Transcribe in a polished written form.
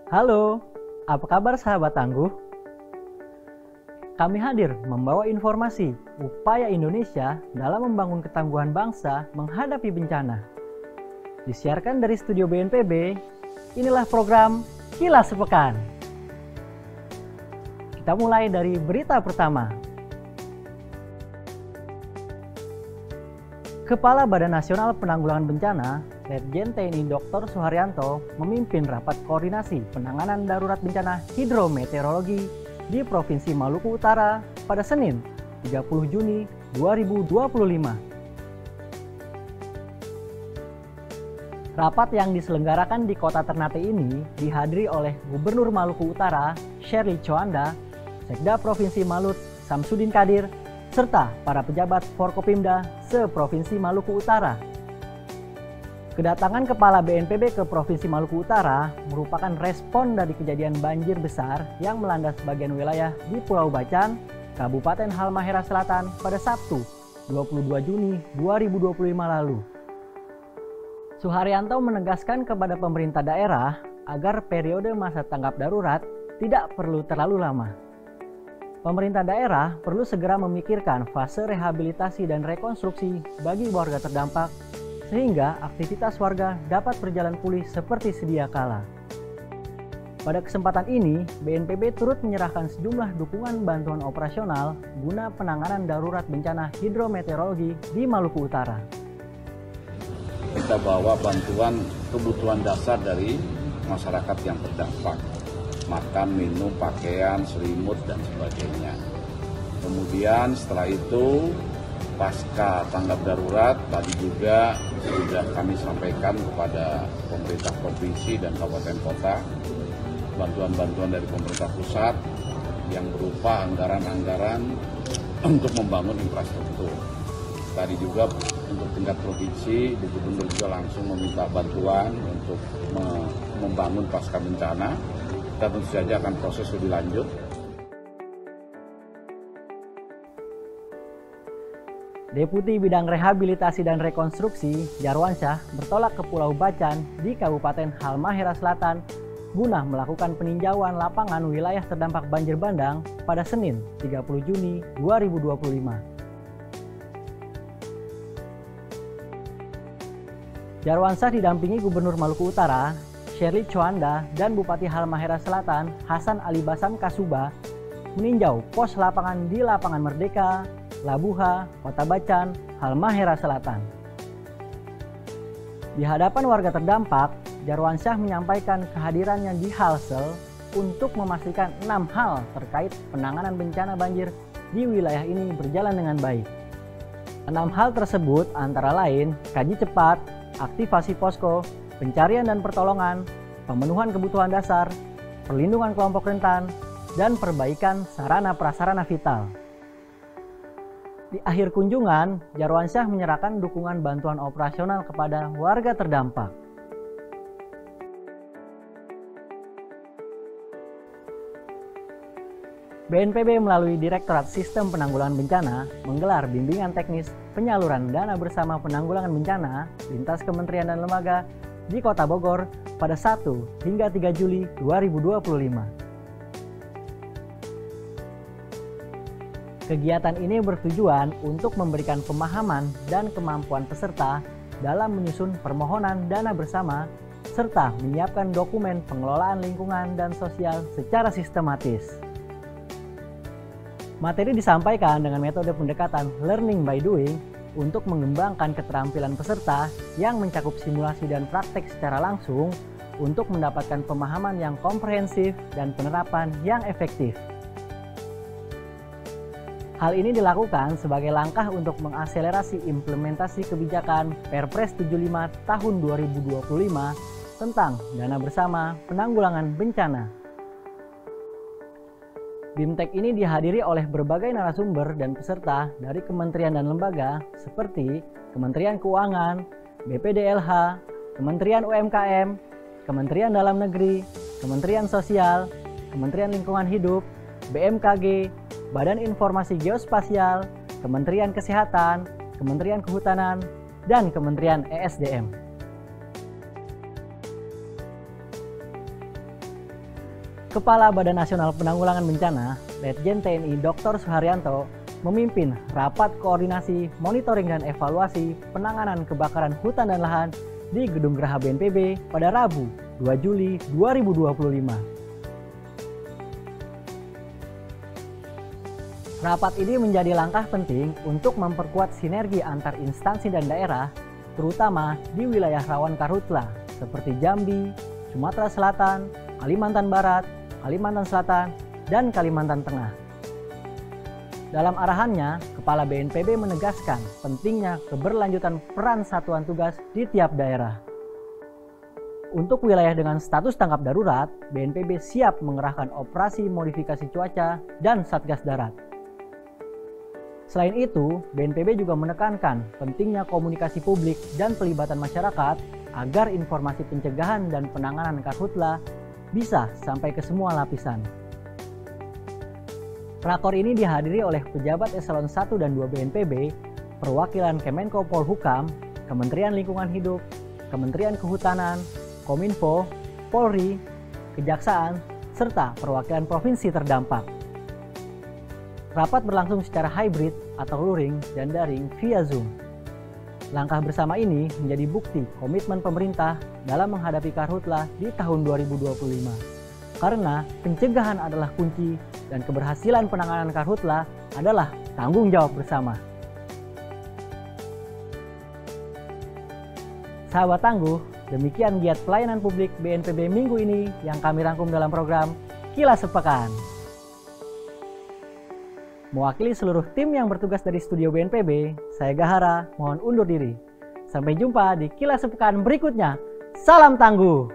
Halo, apa kabar sahabat tangguh? Kami hadir membawa informasi upaya Indonesia dalam membangun ketangguhan bangsa menghadapi bencana. Disiarkan dari studio BNPB, inilah program Kilas Sepekan. Kita mulai dari berita pertama. Kepala Badan Nasional Penanggulangan Bencana, Letjen TNI Dr. Suharyanto memimpin rapat koordinasi penanganan darurat bencana hidrometeorologi di Provinsi Maluku Utara pada Senin, 30 Juni 2025. Rapat yang diselenggarakan di Kota Ternate ini dihadiri oleh Gubernur Maluku Utara, Sherly Coanda, Sekda Provinsi Malut, Samsudin Kadir, serta para pejabat Forkopimda se-Provinsi Maluku Utara. Kedatangan Kepala BNPB ke Provinsi Maluku Utara merupakan respon dari kejadian banjir besar yang melanda sebagian wilayah di Pulau Bacan, Kabupaten Halmahera Selatan pada Sabtu, 22 Juni 2025 lalu. Suharyanto menegaskan kepada pemerintah daerah agar periode masa tanggap darurat tidak perlu terlalu lama. Pemerintah daerah perlu segera memikirkan fase rehabilitasi dan rekonstruksi bagi warga terdampak sehingga aktivitas warga dapat berjalan pulih seperti sedia kala. Pada kesempatan ini, BNPB turut menyerahkan sejumlah dukungan bantuan operasional guna penanganan darurat bencana hidrometeorologi di Maluku Utara. Kita bawa bantuan kebutuhan dasar dari masyarakat yang terdampak. Makan, minum, pakaian, selimut, dan sebagainya. Kemudian setelah itu, pasca tanggap darurat, tadi juga sudah kami sampaikan kepada pemerintah provinsi dan kabupaten kota, bantuan-bantuan dari pemerintah pusat yang berupa anggaran-anggaran untuk membangun infrastruktur. Tadi juga untuk tingkat provinsi, Bu Gubernur juga langsung meminta bantuan untuk membangun pasca bencana. Kita tentu saja akan proses lebih lanjut. Deputi Bidang Rehabilitasi dan Rekonstruksi Jarwansyah bertolak ke Pulau Bacan di Kabupaten Halmahera Selatan guna melakukan peninjauan lapangan wilayah terdampak banjir bandang pada Senin 30 Juni 2025. Jarwansyah didampingi Gubernur Maluku Utara, Sherly Coanda, dan Bupati Halmahera Selatan, Hasan Ali Basam Kasuba, meninjau pos lapangan di Lapangan Merdeka, Labuha, Kota Bacan, Halmahera Selatan. Di hadapan warga terdampak, Jarwansyah menyampaikan kehadirannya di Halsel untuk memastikan 6 hal terkait penanganan bencana banjir di wilayah ini berjalan dengan baik. 6 hal tersebut antara lain kaji cepat, aktivasi posko, pencarian dan pertolongan, pemenuhan kebutuhan dasar, perlindungan kelompok rentan, dan perbaikan sarana prasarana vital. Di akhir kunjungan, Jarwansyah menyerahkan dukungan bantuan operasional kepada warga terdampak. BNPB melalui Direktorat Sistem Penanggulangan Bencana menggelar bimbingan teknis penyaluran dana bersama penanggulangan bencana lintas kementerian dan lembaga di Kota Bogor pada 1 hingga 3 Juli 2025. Kegiatan ini bertujuan untuk memberikan pemahaman dan kemampuan peserta dalam menyusun permohonan dana bersama serta menyiapkan dokumen pengelolaan lingkungan dan sosial secara sistematis. Materi disampaikan dengan metode pendekatan learning by doing untuk mengembangkan keterampilan peserta yang mencakup simulasi dan praktek secara langsung untuk mendapatkan pemahaman yang komprehensif dan penerapan yang efektif. Hal ini dilakukan sebagai langkah untuk mengakselerasi implementasi kebijakan Perpres 75 tahun 2025 tentang dana bersama penanggulangan bencana. BIMTEK ini dihadiri oleh berbagai narasumber dan peserta dari kementerian dan lembaga seperti Kementerian Keuangan, BPDLH, Kementerian UMKM, Kementerian Dalam Negeri, Kementerian Sosial, Kementerian Lingkungan Hidup, BMKG, Badan Informasi Geospasial, Kementerian Kesehatan, Kementerian Kehutanan, dan Kementerian ESDM. Kepala Badan Nasional Penanggulangan Bencana, Letjen TNI Dr. Suharyanto, memimpin rapat koordinasi, monitoring, dan evaluasi penanganan kebakaran hutan dan lahan di Gedung Geraha BNPB pada Rabu, 2 Juli 2025. Rapat ini menjadi langkah penting untuk memperkuat sinergi antar instansi dan daerah, terutama di wilayah rawan karhutla seperti Jambi, Sumatera Selatan, Kalimantan Barat, Kalimantan Selatan, dan Kalimantan Tengah. Dalam arahannya, Kepala BNPB menegaskan pentingnya keberlanjutan peran satuan tugas di tiap daerah. Untuk wilayah dengan status tanggap darurat, BNPB siap mengerahkan operasi modifikasi cuaca dan Satgas Darat. Selain itu, BNPB juga menekankan pentingnya komunikasi publik dan pelibatan masyarakat agar informasi pencegahan dan penanganan karhutla bisa sampai ke semua lapisan. Rakor ini dihadiri oleh pejabat eselon 1 dan 2 BNPB, perwakilan Kemenko Polhukam, Kementerian Lingkungan Hidup, Kementerian Kehutanan, Kominfo, Polri, Kejaksaan, serta perwakilan provinsi terdampak. Rapat berlangsung secara hybrid atau luring dan daring via Zoom. Langkah bersama ini menjadi bukti komitmen pemerintah dalam menghadapi karhutla di tahun 2025. Karena pencegahan adalah kunci dan keberhasilan penanganan karhutla adalah tanggung jawab bersama. Sahabat Tangguh, demikian giat pelayanan publik BNPB minggu ini yang kami rangkum dalam program Kilas Sepekan. Mewakili seluruh tim yang bertugas dari studio BNPB, saya Gahara mohon undur diri. Sampai jumpa di Kilas Sepekan berikutnya. Salam Tangguh!